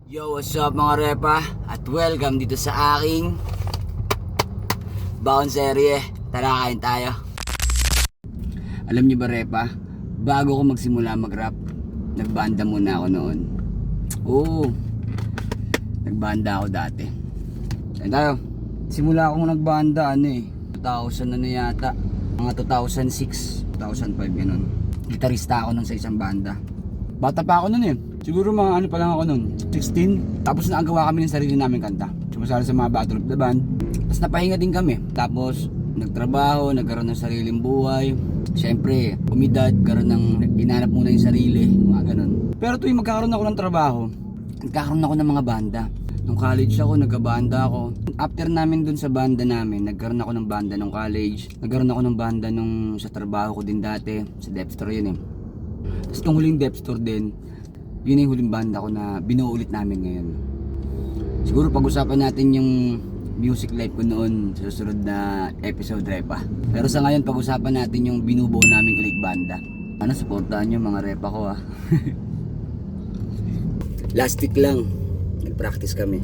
Yo, what's up mga repa? At welcome dito sa aking baon serye. Tara, kain tayo. Alam niyo ba repa, bago ko magsimula mag-rap, nagbanda muna ako noon. Oo, nagbanda ako dati. Kain tayo. Simula akong nagbanda 2000 yata. Mga 2006, 2005 ganun. Gitarista ako nun sa isang banda. Bata pa ako nun Siguro mga pa lang ako nun, 16. Tapos nakagawa kami ng sarili namin kanta. Sumasali sa mga battle of the band. Tapos napahinga din kami. Tapos nagtrabaho, nagkaroon ng sariling buhay. Siyempre, umidad, karoon ng inanap muna yung sarili, mga ganun. Pero tuwing magkakaroon ako ng trabaho, nagkakaroon ako ng mga banda. Nung college ako, nagkabanda ako. After namin dun sa banda namin, nagkaroon ako ng banda nung college. Nagkaroon ako ng banda nung sa trabaho ko din dati. Sa Depstore yun Tapos nung huling Depstore din, yun yung huling banda ko na binuo ulit namin ngayon. Siguro pag-usapan natin yung music life ko noon sa susunod na episode repa. Pero sa ngayon pag-usapan natin yung binubuo namin ulit banda. Ano, supportahan nyo mga repa ko Last week lang nag-practice kami.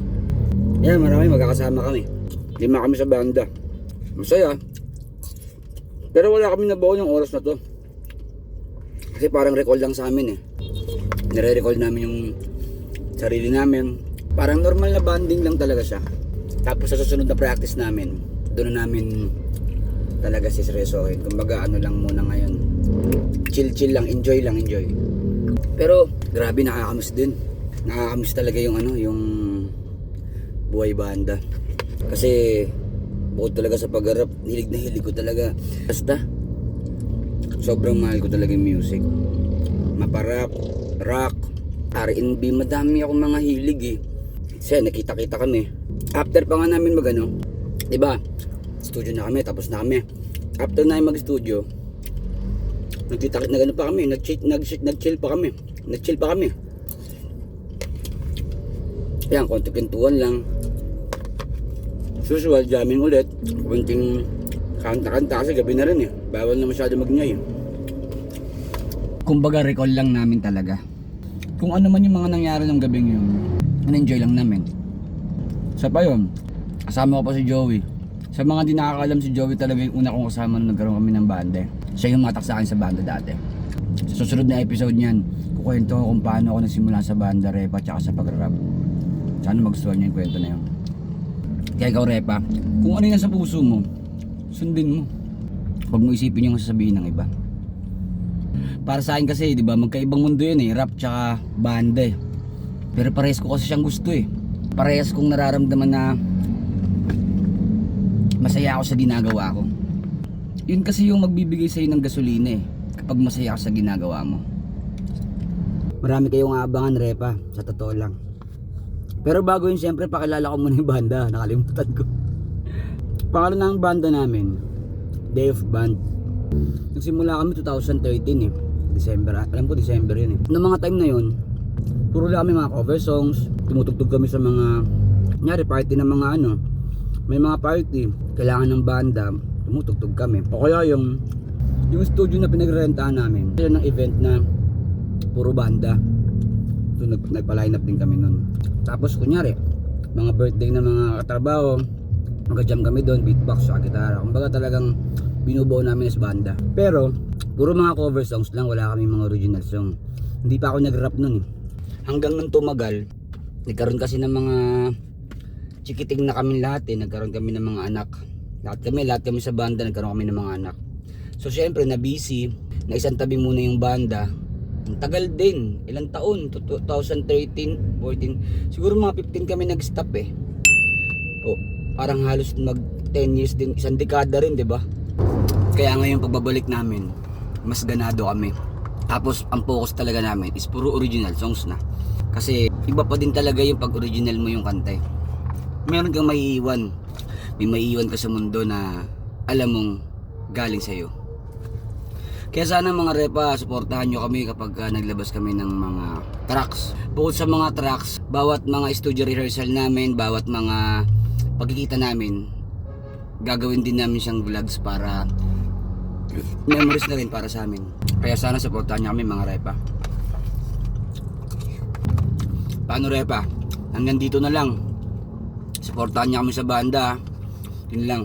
Yan, marami magkakasama kami. 5 kami sa banda. Masaya. Pero wala kami nabuo ng oras na to. Kasi parang recall lang sa amin Nire-recall namin yung sarili namin. Parang normal na bonding lang talaga siya. Tapos sa susunod na practice namin, doon na namin talaga siseryosohin. Kumbaga ano lang muna ngayon. Chill lang, enjoy. Pero grabe, nakakamiss din. Nakakamiss talaga yung yung buhay banda. Kasi bukod talaga sa pag-rap, hilig na hilig ko talaga. Basta sobrang mahal ko talaga yung music. Maparap, rock, R&B, madami akong mga hilig Kasi nakita-kita kami. After pa nga namin diba? Studio na kami, tapos na kami. After na mag-studio, nagkita-kita na gano'n pa kami, nag-chill pa kami. Nag-chill pa kami. Yan, konti-pintuan lang. Usual, jamming ulit. Kunting kanta-kanta kasi gabi na rin Bawal na masyado mag-nyay Kumbaga recall lang namin talaga. Kung ano man yung mga nangyari ng gabing yun, in-enjoy lang namin. Sa pa yun, kasama ko pa si Joey. Sa mga di nakakalam, si Joey talaga yung una kong kasama nung nagkaroon kami ng banda. Siya yung matak sa akin sa banda dati. Sa susunod na episode niyan, kukwento ko kung paano ako nagsimula sa banda, repa, tsaka sa pag-rap. Sana magustuhan niyo yung kwento na yun. Kaya ikaw repa, kung ano yung nasa puso mo, sundin mo. Huwag mo isipin yung sasabihin ng iba. Para sa akin kasi, di ba, magkaibang mundo yun rap tsaka banda Pero parehas ko kasi siyang gusto Parehas kong nararamdaman na masaya ako sa ginagawa ko. Yun kasi yung magbibigay sa'yo ng gasolina kapag masaya ka sa ginagawa mo. Marami kayong aabangan repa, sa totoo lang. Pero bago yun, siyempre pakilala ko muna yung banda, nakalimutan ko. Pangalan ng banda namin, Day of Band. Nagsimula kami 2013 December, alam ko December yun Noong mga time na yun, puro lang kami mga cover songs. Tumutugtog kami sa mga nyari party ng mga may mga party, kailangan ng banda, tumutugtog kami. O kaya yung studio na pinagrentahan namin, yun ng event na puro banda. So nagpa-line up din kami nun. Tapos kunyari, mga birthday na mga katrabaho, mag-jam kami doon, beatbox sa gitara. Kumbaga talagang binubuo namin as banda. Pero puro mga cover songs lang, wala kami mga original song. Hindi pa ako nag-rap nun Hanggang nung tumagal, nagkaroon kasi ng mga chikiting na kami lahat nagkaroon kami ng mga anak. Lahat kami sa banda nagkaroon kami ng mga anak. So syempre na busy, na isang tabi muna yung banda. Ang tagal din, ilang taon, 2013, 14, siguro mga 15 kami nag-stop parang halos mag 10 years din, isang dekada rin, 'di ba? Kaya ngayon pagbabalik namin, mas ganado kami. Tapos ang focus talaga namin is puro original songs na. Kasi iba pa din talaga yung pag original mo yung kanta Meron kang maiiwan. May maiiwan ka sa mundo na alam mong galing sa'yo. Kaya sana mga repa, suportahan nyo kami kapag naglabas kami ng mga tracks. Bukod sa mga tracks, bawat mga studio rehearsal namin, bawat mga pagkikita namin, gagawin din namin siyang vlogs para memories na rin para sa amin. Kaya sana supportahan nyo kami mga repa. Paano Repa? Hanggang dito na lang. Supportahan niya kami sa banda. Yun lang.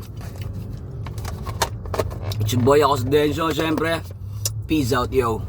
It's your boy ako sa Denso, syempre. Peace out, yo.